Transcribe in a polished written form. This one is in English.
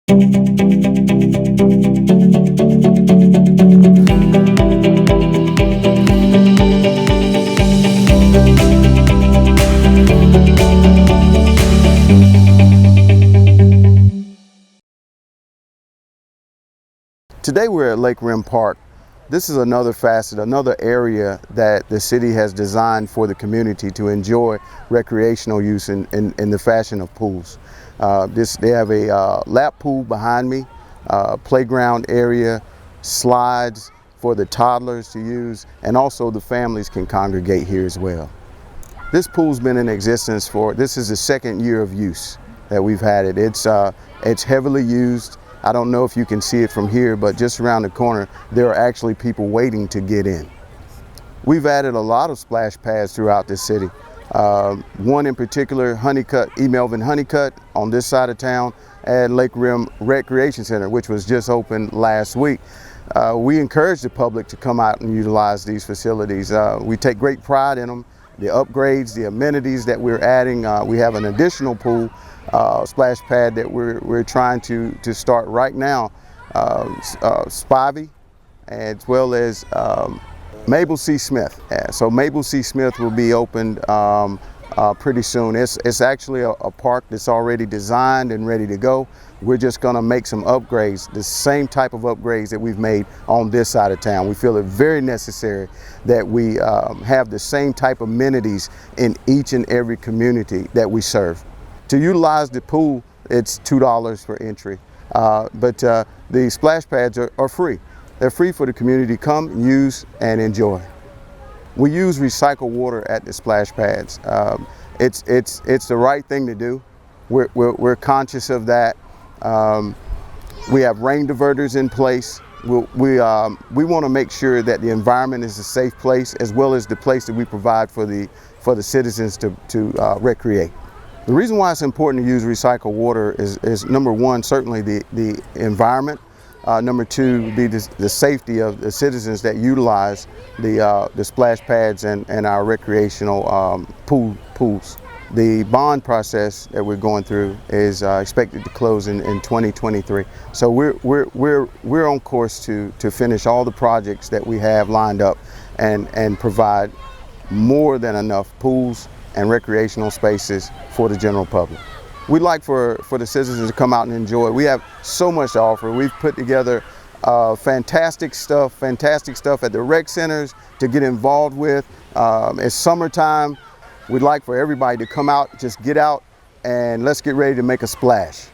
Today we're at Lake Rim Park. This is another facet, another area that the city has designed for the community to enjoy recreational use in the fashion of pools. They have a lap pool behind me, playground area, slides for the toddlers to use, and also the families can congregate here as well. This pool's been in existence this is the second year of use that we've had it. It's heavily used. I don't know if you can see it from here, but just around the corner, there are actually people waiting to get in. We've added a lot of splash pads throughout the city. One in particular, E. Melvin Honeycutt on this side of town, and Lake Rim Recreation Center, which was just opened last week. We encourage the public to come out and utilize these facilities. We take great pride in them, the upgrades, the amenities that we're adding. We have an additional pool splash pad that we're trying to start right now, Spivey, as well as Mabel C. Smith. So Mabel C. Smith will be opened pretty soon. It's actually a park that's already designed and ready to go. We're just going to make some upgrades, the same type of upgrades that we've made on this side of town. We feel it very necessary that we have the same type of amenities in each and every community that we serve. To utilize the pool, it's $2 for entry, but the splash pads are free. They're free for the community to come, use, and enjoy. We use recycled water at the splash pads. It's the right thing to do. We're conscious of that. We have rain diverters in place. We want to make sure that the environment is a safe place, as well as the place that we provide for the citizens to recreate. The reason why it's important to use recycled water is number one, certainly the environment. Number two would be the safety of the citizens that utilize the splash pads and our recreational pools. The bond process that we're going through is expected to close in 2023. So we're on course to finish all the projects that we have lined up and provide more than enough pools and recreational spaces for the general public. We'd like for the citizens to come out and enjoy. We have so much to offer. We've put together fantastic stuff at the rec centers to get involved with. It's summertime. We'd like for everybody to come out, just get out, and let's get ready to make a splash.